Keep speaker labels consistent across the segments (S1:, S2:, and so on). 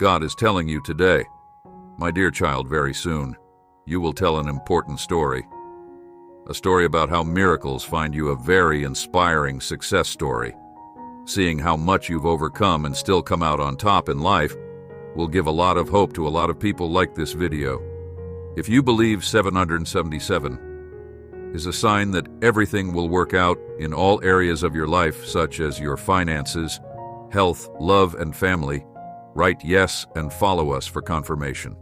S1: God is telling you today, my dear child, very soon, you will tell an important story. A story about how miracles find you, a very inspiring success story. Seeing how much you've overcome and still come out on top in life will give a lot of hope to a lot of people like this video. If you believe 777 is a sign that everything will work out in all areas of your life, such as your finances, health, love, and family, write yes and follow us for confirmation.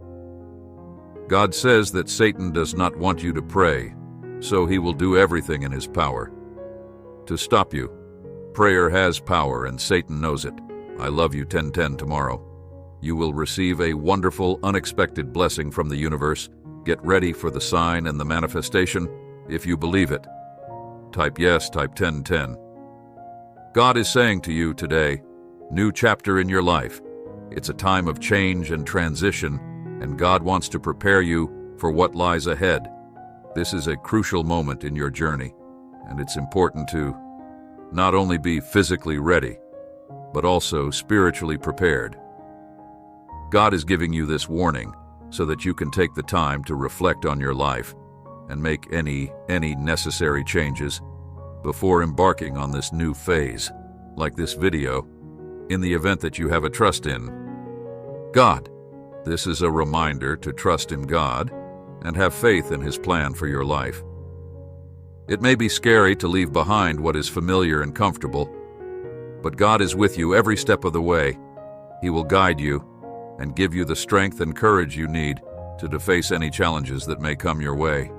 S1: God says that Satan does not want you to pray, so he will do everything in his power to stop you. Prayer has power, and Satan knows it. I love you 1010 tomorrow. You will receive a wonderful, unexpected blessing from the universe. Get ready for the sign and the manifestation if you believe it. Type yes, type 1010. God is saying to you today, new chapter in your life. It's a time of change and transition, and God wants to prepare you for what lies ahead. This is a crucial moment in your journey, and it's important to not only be physically ready, but also spiritually prepared. God is giving you this warning so that you can take the time to reflect on your life and make any necessary changes before embarking on this new phase, like this video, in the event that you have a trust in God. This is a reminder to trust in God and have faith in His plan for your life. It may be scary to leave behind what is familiar and comfortable, but God is with you every step of the way. He will guide you and give you the strength and courage you need to face any challenges that may come your way.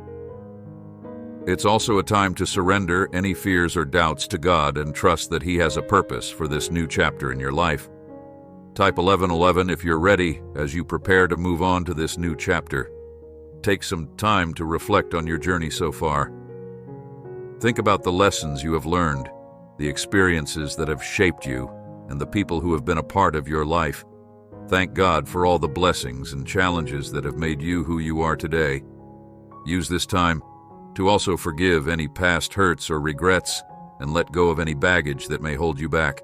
S1: It's also a time to surrender any fears or doubts to God and trust that He has a purpose for this new chapter in your life. Type 1111 if you're ready as you prepare to move on to this new chapter. Take some time to reflect on your journey so far. Think about the lessons you have learned, the experiences that have shaped you, and the people who have been a part of your life. Thank God for all the blessings and challenges that have made you who you are today. Use this time to also forgive any past hurts or regrets and let go of any baggage that may hold you back.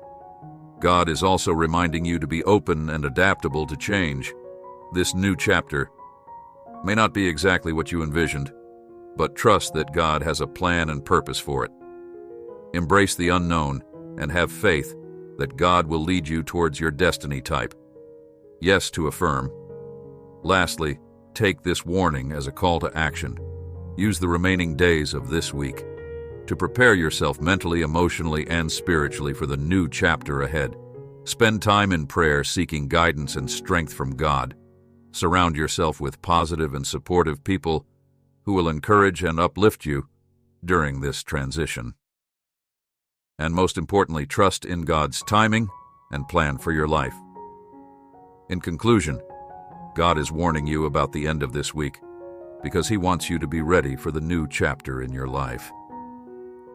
S1: God is also reminding you to be open and adaptable to change. This new chapter may not be exactly what you envisioned, but trust that God has a plan and purpose for it. Embrace the unknown and have faith that God will lead you towards your destiny. Type yes to affirm. Lastly, take this warning as a call to action. Use the remaining days of this week to prepare yourself mentally, emotionally, and spiritually for the new chapter ahead. Spend time in prayer seeking guidance and strength from God. Surround yourself with positive and supportive people who will encourage and uplift you during this transition. And most importantly, trust in God's timing and plan for your life. In conclusion, God is warning you about the end of this week because He wants you to be ready for the new chapter in your life.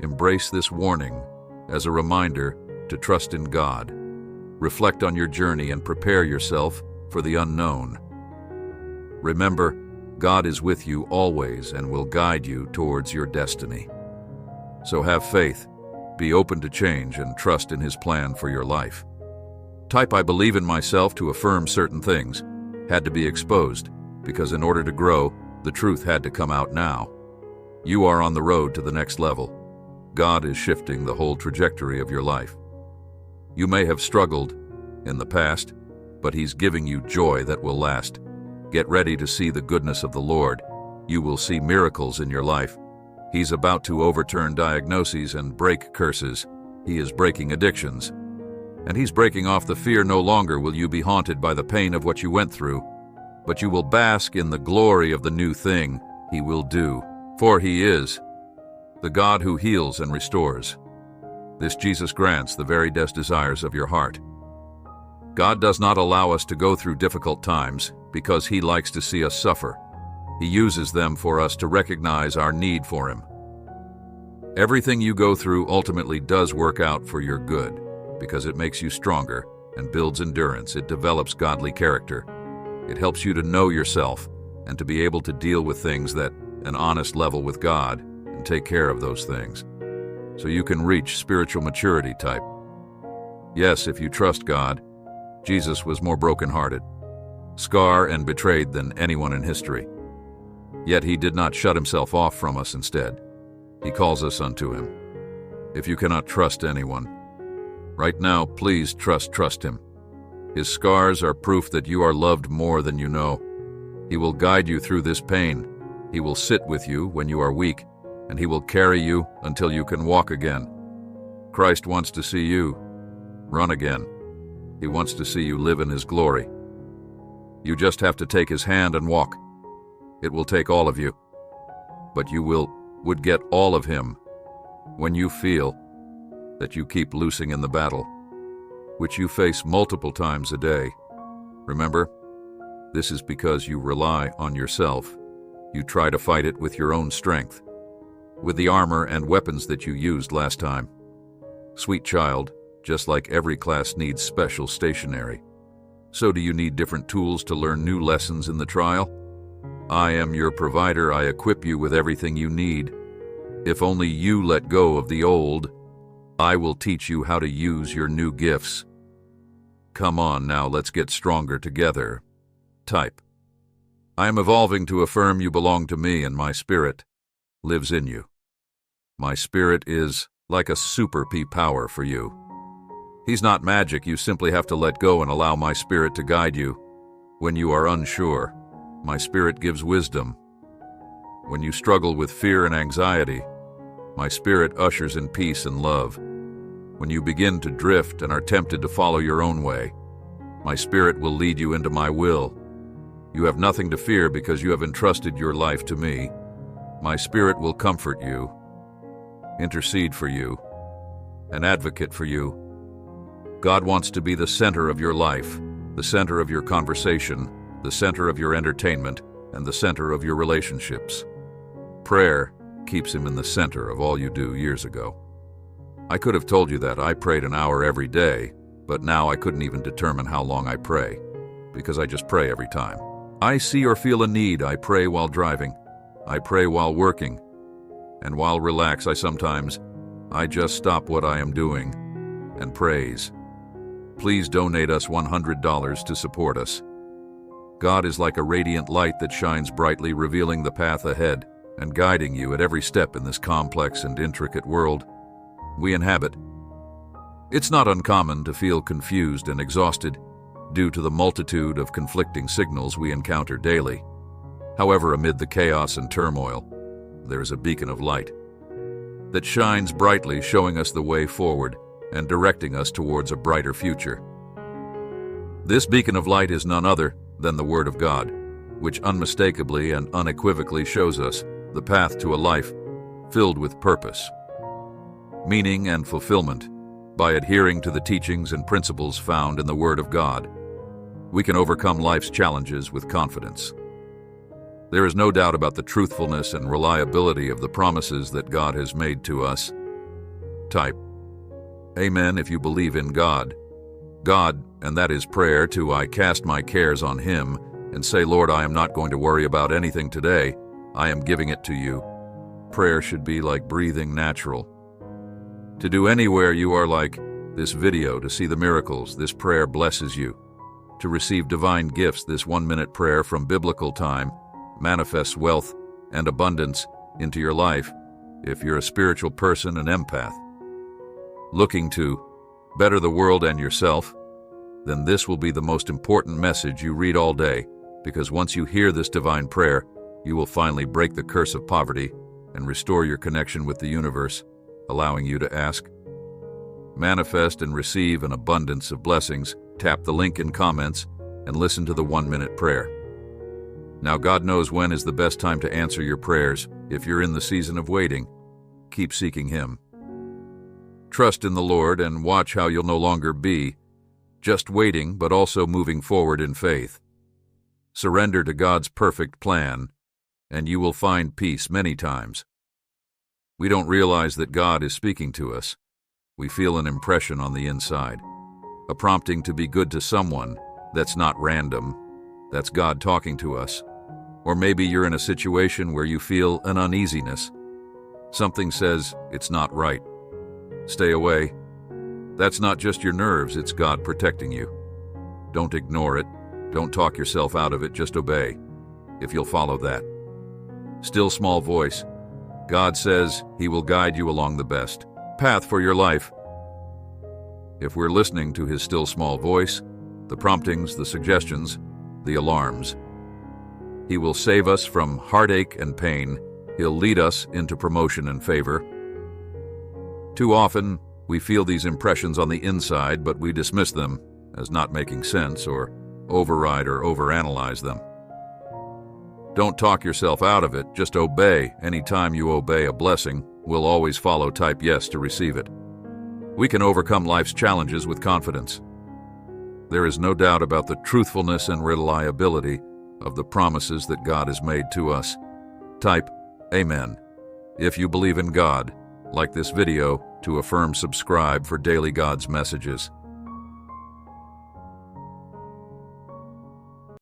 S1: Embrace this warning as a reminder to trust in God. Reflect on your journey and prepare yourself for the unknown. Remember, God is with you always and will guide you towards your destiny. So have faith, be open to change, and trust in His plan for your life. Type I believe in myself to affirm certain things had to be exposed because in order to grow, the truth had to come out now. You are on the road to the next level. God is shifting the whole trajectory of your life. You may have struggled in the past, but He's giving you joy that will last. Get ready to see the goodness of the Lord. You will see miracles in your life. He's about to overturn diagnoses and break curses. He is breaking addictions. And He's breaking off the fear. No longer will you be haunted by the pain of what you went through, but you will bask in the glory of the new thing He will do. For He is the God who heals and restores. This Jesus grants the very best desires of your heart. God does not allow us to go through difficult times because He likes to see us suffer. He uses them for us to recognize our need for Him. Everything you go through ultimately does work out for your good because it makes you stronger and builds endurance. It develops godly character. It helps you to know yourself and to be able to deal with things at an honest level with God and take care of those things so you can reach spiritual maturity. Type yes if you trust God. Jesus was more brokenhearted scarred and betrayed than anyone in history. Yet he did not shut himself off from us instead. He calls us unto him. If you cannot trust anyone, right now, please trust him. His scars are proof that you are loved more than you know. He will guide you through this pain. He will sit with you when you are weak, and he will carry you until you can walk again. Christ wants to see you run again. He wants to see you live in his glory. You just have to take his hand and walk. It will take all of you, but you would get all of him when you feel that you keep losing in the battle, which you face multiple times a day. Remember, this is because you rely on yourself. You try to fight it with your own strength, with the armor and weapons that you used last time. Sweet child, just like every class needs special stationery, so do you need different tools to learn new lessons in the trial? I am your provider. I equip you with everything you need. If only you let go of the old, I will teach you how to use your new gifts. Come on now, let's get stronger together. Type. I am evolving to affirm you belong to me, and my spirit lives in you. My spirit is like a super P power for you. He's not magic. You simply have to let go and allow my spirit to guide you. When you are unsure, my spirit gives wisdom. When you struggle with fear and anxiety, my spirit ushers in peace and love. When you begin to drift and are tempted to follow your own way, my spirit will lead you into my will. You have nothing to fear because you have entrusted your life to me. My spirit will comfort you, intercede for you, and advocate for you. God wants to be the center of your life, the center of your conversation, the center of your entertainment, and the center of your relationships. Prayer keeps him in the center of all you do years ago. I could have told you that I prayed an hour every day, but now I couldn't even determine how long I pray, because I just pray every time. I see or feel a need, I pray while driving. I pray while working. And while relax, I just stop what I am doing and praise. Please donate us $100 to support us. God is like a radiant light that shines brightly, revealing the path ahead and guiding you at every step in this complex and intricate world we inhabit. It's not uncommon to feel confused and exhausted due to the multitude of conflicting signals we encounter daily. However, amid the chaos and turmoil, there is a beacon of light that shines brightly, showing us the way forward and directing us towards a brighter future. This beacon of light is none other than the Word of God, which unmistakably and unequivocally shows us the path to a life filled with purpose, meaning, and fulfillment. By adhering to the teachings and principles found in the Word of God, we can overcome life's challenges with confidence. There is no doubt about the truthfulness and reliability of the promises that God has made to us. Type Amen if you believe in God. God, and that is prayer too. I cast my cares on Him and say, Lord, I am not going to worry about anything today. I am giving it to you. Prayer should be like breathing, natural. To do anywhere you are, like this video, to see the miracles. This prayer blesses you. To receive divine gifts, this 1-minute prayer from biblical time manifests wealth and abundance into your life. If you're a spiritual person, an empath, looking to better the world and yourself, then this will be the most important message you read all day, because once you hear this divine prayer, you will finally break the curse of poverty and restore your connection with the universe, allowing you to ask, manifest, and receive an abundance of blessings. Tap the link in comments and listen to the 1-minute prayer. Now, God knows when is the best time to answer your prayers. If you're in the season of waiting, keep seeking Him. Trust in the Lord and watch how you'll no longer be just waiting, but also moving forward in faith. Surrender to God's perfect plan, and you will find peace many times. We don't realize that God is speaking to us. We feel an impression on the inside, a prompting to be good to someone. That's not random. That's God talking to us. Or maybe you're in a situation where you feel an uneasiness. Something says it's not right. Stay away. That's not just your nerves, it's God protecting you. Don't ignore it. Don't talk yourself out of it, just obey, if you'll follow that. Still small voice. God says He will guide you along the best path for your life. If we're listening to His still small voice, the promptings, the suggestions, the alarms, He will save us from heartache and pain. He'll lead us into promotion and favor. Too often, we feel these impressions on the inside, but we dismiss them as not making sense or override or overanalyze them. Don't talk yourself out of it, just obey. Anytime you obey, a blessing will always follow. Type yes to receive it. We can overcome life's challenges with confidence. There is no doubt about the truthfulness and reliability of the promises that God has made to us. Type Amen if you believe in God. Like this video to affirm, subscribe for daily God's messages.